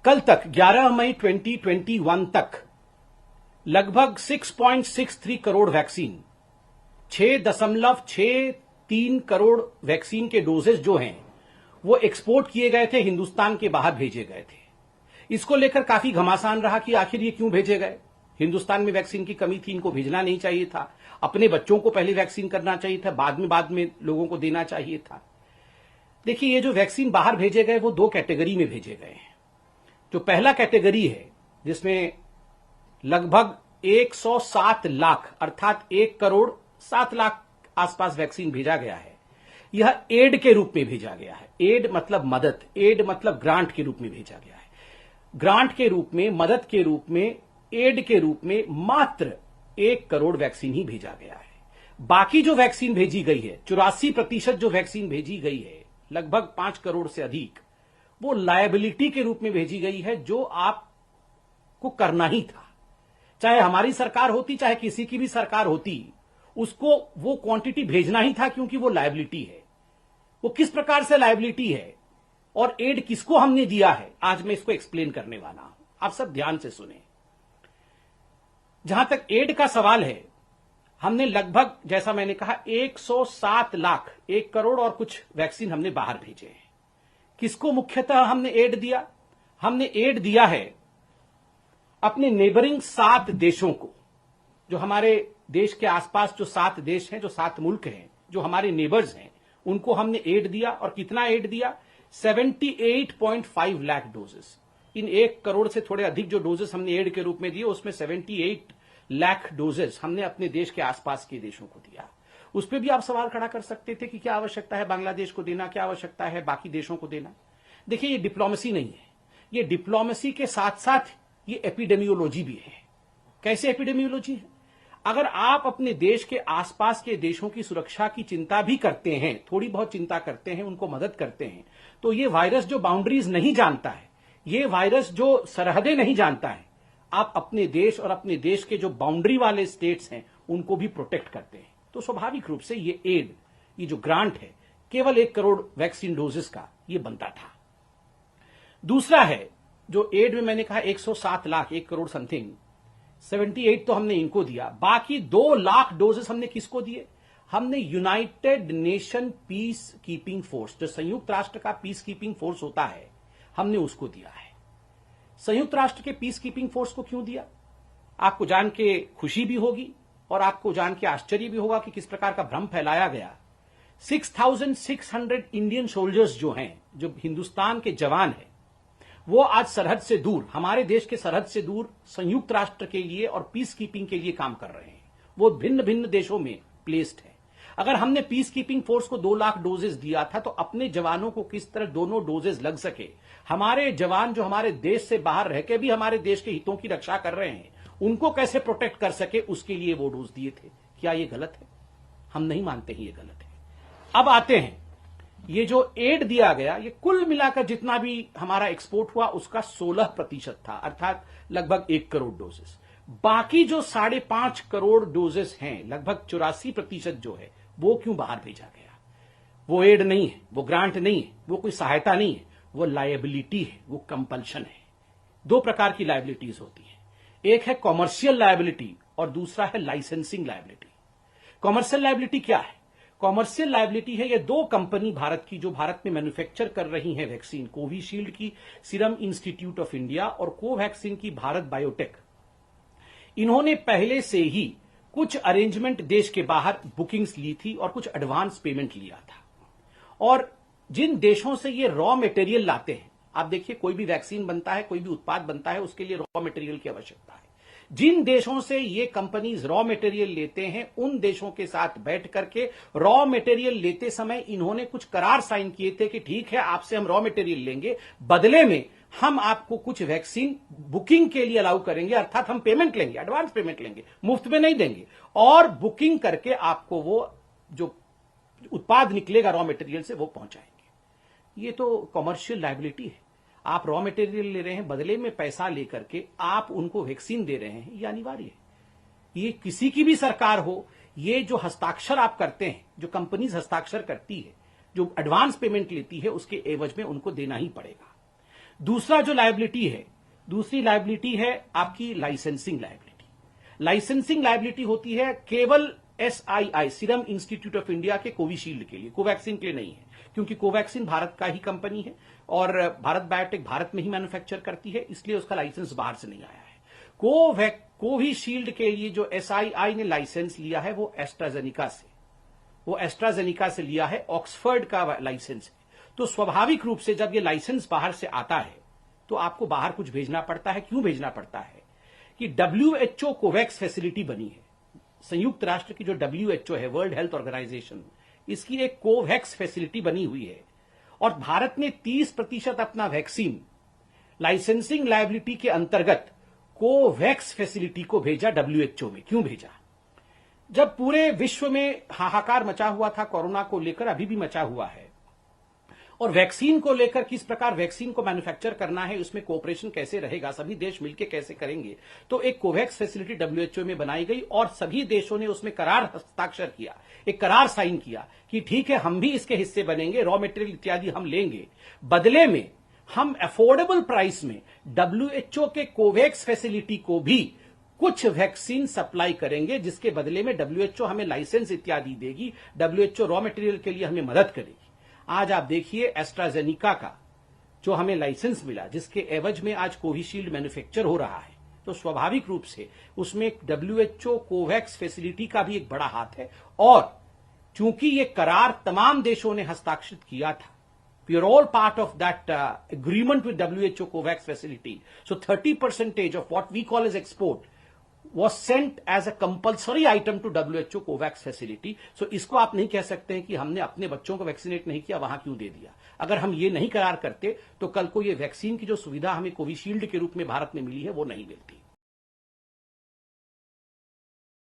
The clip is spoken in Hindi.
कल तक 11 मई 2021 तक लगभग 6.63 करोड़ वैक्सीन, 6.63 करोड़ वैक्सीन के डोजेस जो हैं वो एक्सपोर्ट किए गए थे, हिंदुस्तान के बाहर भेजे गए थे। इसको लेकर काफी घमासान रहा कि आखिर ये क्यों भेजे गए। हिंदुस्तान में वैक्सीन की कमी थी, इनको भेजना नहीं चाहिए था, अपने बच्चों को पहले वैक्सीन करना चाहिए था, बाद में लोगों को देना चाहिए था। देखिए, ये जो वैक्सीन बाहर भेजे गए वो दो कैटेगरी में भेजे गए हैं। जो पहला कैटेगरी है जिसमें लगभग 107 लाख अर्थात 1 करोड़ 7 लाख आसपास वैक्सीन भेजा गया है, यह एड के रूप में भेजा गया है। एड मतलब मदद, एड मतलब ग्रांट के रूप में भेजा गया है। ग्रांट के रूप में, मदद के रूप में, एड के रूप में मात्र 1 करोड़ वैक्सीन ही भेजा गया है। बाकी जो वैक्सीन भेजी गई है, 84% जो वैक्सीन भेजी गई है, लगभग 5 करोड़ से अधिक, वो लायबिलिटी के रूप में भेजी गई है, जो आपको करना ही था। चाहे हमारी सरकार होती, चाहे किसी की भी सरकार होती, उसको वो क्वांटिटी भेजना ही था, क्योंकि वो लायबिलिटी है। वो किस प्रकार से लायबिलिटी है और एड किसको हमने दिया है, आज मैं इसको एक्सप्लेन करने वाला हूं। आप सब ध्यान से सुने। जहां तक एड का सवाल है, हमने लगभग, जैसा मैंने कहा, 107 लाख, 1 करोड़ और कुछ वैक्सीन हमने बाहर भेजे हैं। किसको मुख्यतः हमने एड दिया? हमने एड दिया है अपने नेबरिंग 7 देशों को। जो हमारे देश के आसपास जो 7 देश हैं, जो 7 मुल्क हैं, जो हमारे नेबर्स हैं, उनको हमने एड दिया। और कितना एड दिया? 78.5 लाख डोजेस। इन 1 करोड़ से थोड़े अधिक जो डोजेस हमने एड के रूप में दिए, उसमें 78 लाख डोजेस हमने अपने देश के आसपास के देशों को दिया। उस पर भी आप सवाल खड़ा कर सकते थे कि क्या आवश्यकता है बांग्लादेश को देना, क्या आवश्यकता है बाकी देशों को देना। देखिए, ये डिप्लोमेसी नहीं है, ये डिप्लोमेसी के साथ साथ ये एपिडेमियोलॉजी भी है। कैसे एपिडेमियोलॉजी है? अगर आप अपने देश के आसपास के देशों की सुरक्षा की चिंता भी करते हैं, थोड़ी बहुत चिंता करते हैं, उनको मदद करते हैं, तो ये वायरस जो बाउंड्रीज नहीं जानता है, ये वायरस जो सरहदें नहीं जानता है, आप अपने देश और अपने देश के जो बाउंड्री वाले स्टेट्स हैं उनको भी प्रोटेक्ट करते हैं। तो स्वाभाविक रूप से ये एड, ये जो ग्रांट है, केवल 1 करोड़ वैक्सीन डोजेस का ये बनता था। दूसरा है जो एड में मैंने कहा 107 लाख, 1 करोड़ समथिंग, 78 तो हमने इनको दिया। बाकी 2 लाख डोजेस हमने किसको दिए? हमने United nation peace keeping force, जो संयुक्त राष्ट्र का पीस कीपिंग फोर्स होता है, हमने उसको दिया है। संयुक्त राष्ट्र के पीस कीपिंग फोर्स को क्यों दिया? आपको जान के खुशी भी होगी और आपको जान के आश्चर्य भी होगा कि किस प्रकार का भ्रम फैलाया गया। 6600 इंडियन सोल्जर्स जो हैं, जो हिंदुस्तान के जवान हैं, वो आज सरहद से दूर, हमारे देश के सरहद से दूर संयुक्त राष्ट्र के लिए और पीस कीपिंग के लिए काम कर रहे हैं। वो भिन्न भिन्न देशों में प्लेस्ड है। अगर हमने पीस कीपिंग फोर्स को 2 लाख डोजेस दिया था, तो अपने जवानों को किस तरह दोनों डोजेस लग सके, हमारे जवान जो हमारे देश से बाहर रह के भी हमारे देश के हितों की रक्षा कर रहे हैं, उनको कैसे प्रोटेक्ट कर सके, उसके लिए वो डोज दिए थे। क्या ये गलत है? हम नहीं मानते हैं ये गलत है। अब आते हैं, ये जो एड दिया गया, ये कुल मिलाकर जितना भी हमारा एक्सपोर्ट हुआ उसका 16% था, अर्थात लगभग 1 करोड़ डोजेस। बाकी जो 5.5 करोड़ डोजेस हैं, लगभग 84% जो है, वो क्यों बाहर भेजा गया? वो एड नहीं है, वो ग्रांट नहीं है, वो कोई सहायता नहीं है, वो लायबिलिटी है, वो कंपल्शन है। 2 प्रकार की लायबिलिटीज होती है, एक है कॉमर्शियल लायबिलिटी और दूसरा है लाइसेंसिंग लायबिलिटी। कॉमर्शियल लायबिलिटी क्या है? कॉमर्शियल लायबिलिटी है ये 2 कंपनी भारत की, जो भारत में मैन्युफैक्चर कर रही हैं वैक्सीन, कोविशील्ड की सीरम इंस्टीट्यूट ऑफ इंडिया और कोवैक्सीन की भारत बायोटेक। इन्होंने पहले से ही कुछ अरेंजमेंट देश के बाहर बुकिंग्स ली थी और कुछ एडवांस पेमेंट लिया था। और जिन देशों से ये रॉ मटेरियल लाते हैं, आप देखिए, कोई भी वैक्सीन बनता है, कोई भी उत्पाद बनता है, उसके लिए रॉ मटेरियल की आवश्यकता है। जिन देशों से ये कंपनीज रॉ मटेरियल लेते हैं, उन देशों के साथ बैठ करके रॉ मटेरियल लेते समय इन्होंने कुछ करार साइन किए थे कि ठीक है, आपसे हम रॉ मटेरियल लेंगे, बदले में हम आपको कुछ वैक्सीन बुकिंग के लिए अलाउ करेंगे, अर्थात हम पेमेंट लेंगे, एडवांस पेमेंट लेंगे, मुफ्त में नहीं देंगे, और बुकिंग करके आपको वो जो उत्पाद निकलेगा रॉ मटेरियल से वो पहुंचाएंगे। ये तो कॉमर्शियल लायबिलिटी है। आप रॉ मटेरियल ले रहे हैं, बदले में पैसा लेकर के आप उनको वैक्सीन दे रहे हैं, ये अनिवार्य है। ये किसी की भी सरकार हो, ये जो हस्ताक्षर आप करते हैं, जो कंपनीज हस्ताक्षर करती है, जो एडवांस पेमेंट लेती है, उसके एवज में उनको देना ही पड़ेगा। दूसरा जो लायबिलिटी है, दूसरी लायबिलिटी है आपकी लाइसेंसिंग लायबिलिटी। लाइसेंसिंग लायबिलिटी होती है केवल SII, serum institute of India के कोविशील्ड के लिए, कोवैक्सीन के लिए नहीं है, क्योंकि कोवैक्सीन भारत का ही कंपनी है और भारत बायोटेक भारत में ही मैन्युफैक्चर करती है, इसलिए उसका लाइसेंस बाहर से नहीं आया है। कोविशील्ड के लिए जो SII ने लाइसेंस लिया है वो एस्ट्राजेनिका से लिया है, ऑक्सफर्ड का लाइसेंस है। तो स्वाभाविक रूप से जब ये लाइसेंस बाहर से आता है तो आपको बाहर कुछ भेजना पड़ता है। क्यों भेजना पड़ता है कि WHO कोवैक्स फैसिलिटी बनी है, संयुक्त राष्ट्र की जो WHO है, वर्ल्ड हेल्थ ऑर्गेनाइजेशन, इसकी एक कोवैक्स फैसिलिटी बनी हुई है और भारत ने 30% अपना वैक्सीन लाइसेंसिंग लायबिलिटी के अंतर्गत कोवैक्स फैसिलिटी को भेजा WHO में। क्यों भेजा? जब पूरे विश्व में हाहाकार मचा हुआ था कोरोना को लेकर, अभी भी मचा हुआ है, और वैक्सीन को लेकर किस प्रकार वैक्सीन को मैन्युफैक्चर करना है, उसमें कोऑपरेशन कैसे रहेगा, सभी देश मिलकर कैसे करेंगे, तो एक कोवैक्स फैसिलिटी WHO में बनाई गई और सभी देशों ने उसमें करार हस्ताक्षर किया, एक करार साइन किया कि ठीक है, हम भी इसके हिस्से बनेंगे, रॉ मटेरियल इत्यादि हम लेंगे, बदले में हम अफोर्डेबल प्राइस में WHO के कोवैक्स फैसिलिटी को भी कुछ वैक्सीन सप्लाई करेंगे, जिसके बदले में WHO हमें लाइसेंस इत्यादि देगी, WHO रॉ मटेरियल के लिए हमें मदद करेगी। आज आप देखिए एस्ट्राजेनिका का जो हमें लाइसेंस मिला, जिसके एवज में आज कोविशील्ड मैन्युफैक्चर हो रहा है, तो स्वाभाविक रूप से उसमें WHO कोवैक्स फैसिलिटी का भी एक बड़ा हाथ है। और चूंकि ये करार तमाम देशों ने हस्ताक्षरित किया था, we are all part of that agreement with WHO COVAX facility. So 30% of what we call as export was sent as a compulsory item to WHO COVAX facility. So इसको आप नहीं कह सकते हैं कि हमने अपने बच्चों को वैक्सीनेट नहीं किया, वहां क्यों दे दिया। अगर हम ये नहीं करार करते तो कल को ये वैक्सीन की जो सुविधा हमें कोविशील्ड के रूप में भारत में मिली है वो नहीं मिलती।